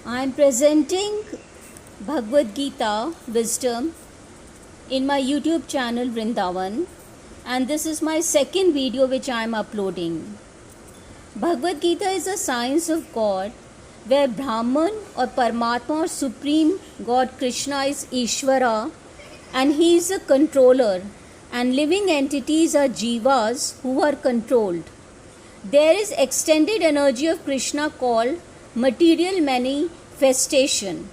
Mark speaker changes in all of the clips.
Speaker 1: I am presenting Bhagavad Gita wisdom in my YouTube channel Vrindavan, and this is my second video which I am uploading. Bhagavad Gita is a science of God where Brahman or Paramatma or Supreme God Krishna is Ishvara and he is a controller, and living entities are jivas who are controlled. There is extended energy of Krishna called material manifestation,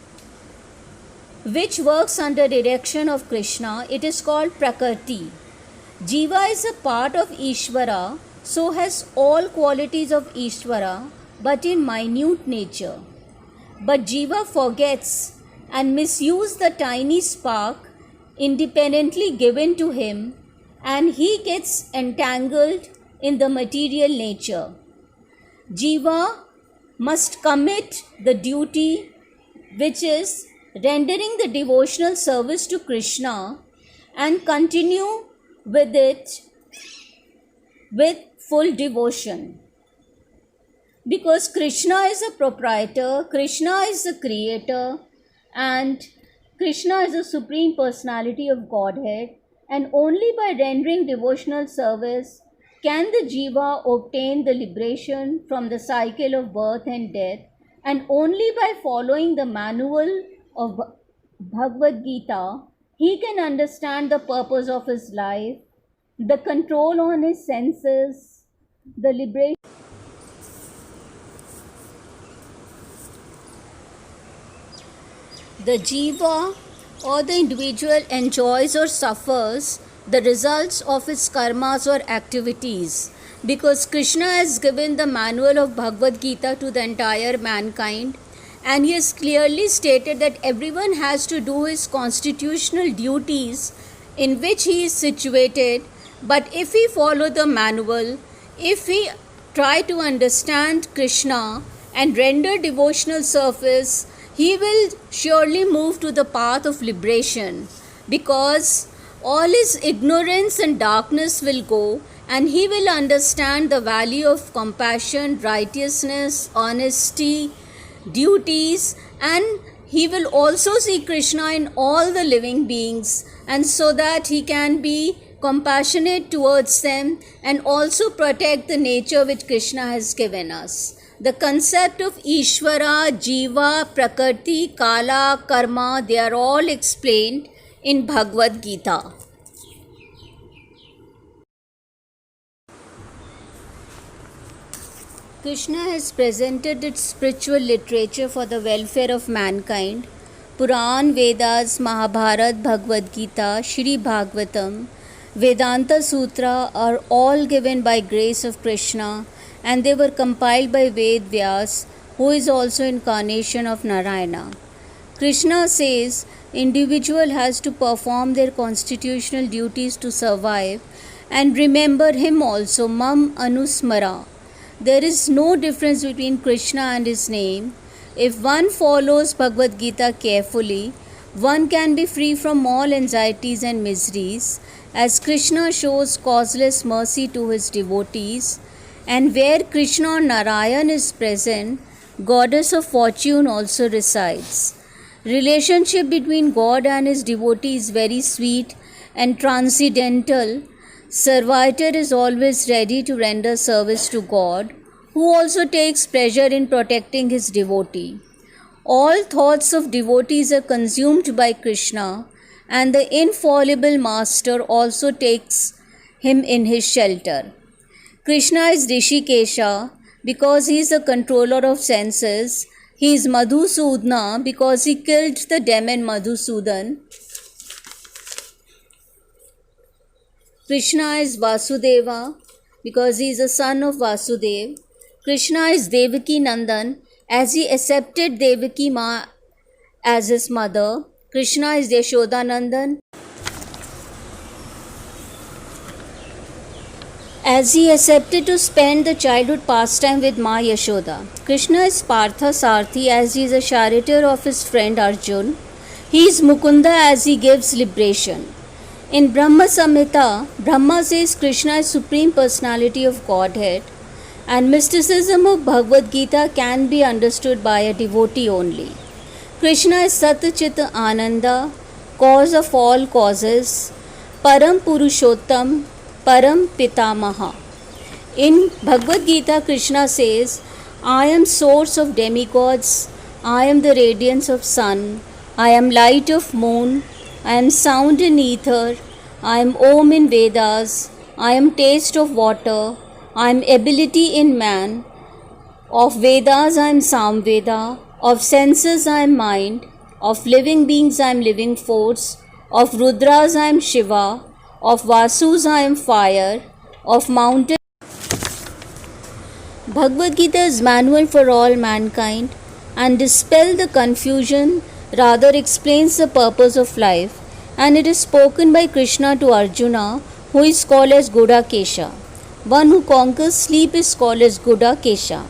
Speaker 1: which works under direction of Krishna. It is called Prakriti. Jiva is a part of Ishvara, so has all qualities of Ishvara, but in minute nature. But Jiva forgets and misuses the tiny spark independently given to him, and he gets entangled in the material nature. Jiva must commit the duty which is rendering the devotional service to Krishna and continue with it with full devotion. Because Krishna is a proprietor, Krishna is the creator, and Krishna is the Supreme Personality of Godhead, and only by rendering devotional service can the jiva obtain the liberation from the cycle of birth and death, and only by following the manual of Bhagavad Gita he can understand the purpose of his life, the control on his senses, the liberation. The jiva or the individual enjoys or suffers the results of its karmas or activities, because Krishna has given the manual of Bhagavad Gita to the entire mankind, and he has clearly stated that everyone has to do his constitutional duties in which he is situated. But if we follow the manual, if we try to understand Krishna and render devotional service, he will surely move to the path of liberation, because all his ignorance and darkness will go, and he will understand the value of compassion, righteousness, honesty, duties, and he will also see Krishna in all the living beings, and so that he can be compassionate towards them and also protect the nature which Krishna has given us. The concept of Ishvara, Jiva, Prakriti, Kala, Karma, they are all explained in Bhagavad Gita. Krishna has presented its spiritual literature for the welfare of mankind. Puran, Vedas, Mahabharat, Bhagavad Gita, Shri Bhagavatam, Vedanta Sutra are all given by grace of Krishna, and they were compiled by Ved Vyas, who is also incarnation of Narayana. Krishna says individual has to perform their constitutional duties to survive, and remember him also, Mam Anusmara. There is no difference between Krishna and his name. If one follows Bhagavad Gita carefully, one can be free from all anxieties and miseries, as Krishna shows causeless mercy to his devotees, and where Krishna or Narayan is present, goddess of fortune also resides. Relationship between God and his devotee is very sweet and transcendental. Servitor is always ready to render service to God, who also takes pleasure in protecting his devotee. All thoughts of devotees are consumed by Krishna, and the infallible master also takes him in his shelter. Krishna is Rishikesha because he is the controller of senses. He is Madhusudana because he killed the demon Madhusudan. Krishna is Vasudeva because he is the son of Vasudev. Krishna is Devaki Nandan as he accepted Devaki Ma as his mother. Krishna is Yashoda Nandan as he accepted to spend the childhood pastime with Ma Yashoda. Krishna is Partha Sarthi as he is a charioteer of his friend Arjun. He is Mukunda as he gives liberation. In Brahma Samhita, Brahma says Krishna is Supreme Personality of Godhead, and mysticism of Bhagavad Gita can be understood by a devotee only. Krishna is Sat Chit Ananda, cause of all causes, Param Purushottam, Param Pitamaha. In Bhagavad Gita, Krishna says, I am source of demigods, I am the radiance of sun, I am light of moon, I am sound in ether, I am Om in Vedas, I am taste of water, I am ability in man, of Vedas I am Samveda, of senses I am mind, of living beings I am living force, of Rudras I am Shiva, of Vasus I am fire, of mountains. Bhagavad Gita is manual for all mankind and dispel the confusion, rather explains the purpose of life, and it is spoken by Krishna to Arjuna, who is called as Gudakesha. One who conquers sleep is called as Gudakesha.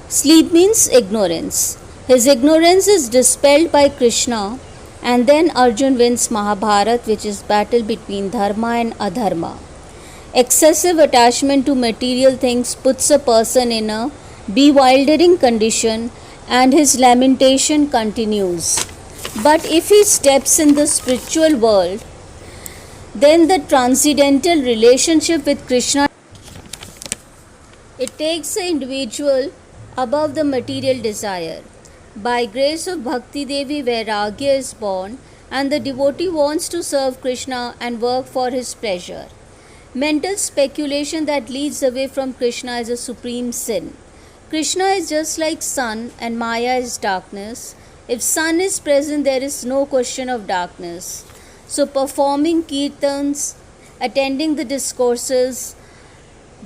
Speaker 1: Sleep means ignorance. His ignorance is dispelled by Krishna, and then Arjun wins Mahabharat, which is battle between Dharma and Adharma. Excessive attachment to material things puts a person in a bewildering condition, and his lamentation continues. But if he steps in the spiritual world, then the transcendental relationship with Krishna, it takes the individual above the material desire. By grace of Bhakti Devi, Vairagya is born, and the devotee wants to serve Krishna and work for his pleasure. Mental speculation that leads away from Krishna is a supreme sin. Krishna is just like sun and Maya is darkness. If sun is present, there is no question of darkness. So performing kirtans, attending the discourses,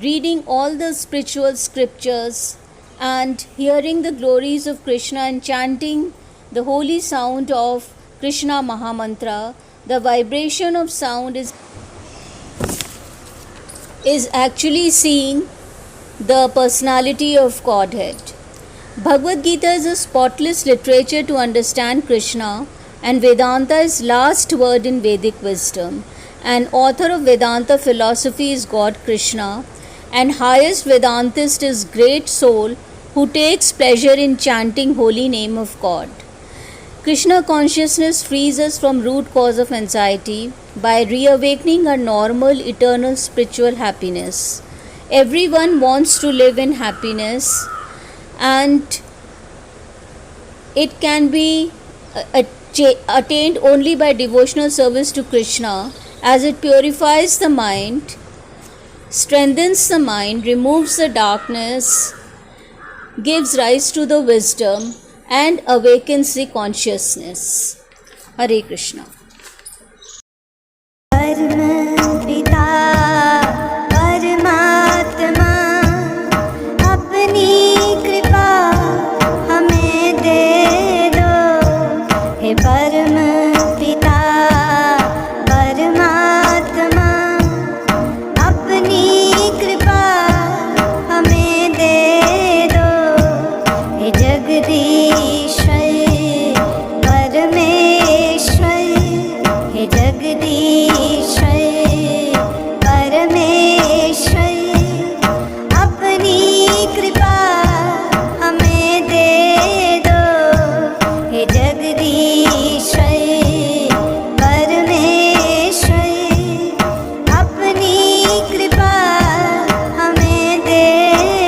Speaker 1: reading all the spiritual scriptures, and hearing the glories of Krishna and chanting the holy sound of Krishna Mahamantra, the vibration of sound is actually seeing the personality of Godhead. Bhagavad Gita is a spotless literature to understand Krishna, and Vedanta is last word in Vedic wisdom. And author of Vedanta philosophy is God Krishna, and highest Vedantist is great soul who takes pleasure in chanting holy name of God. Krishna consciousness frees us from root cause of anxiety by reawakening our normal eternal spiritual happiness. Everyone wants to live in happiness, and it can be attained only by devotional service to Krishna, as it purifies the mind, strengthens the mind, removes the darkness, gives rise to the wisdom, and awakens the consciousness. Hare Krishna.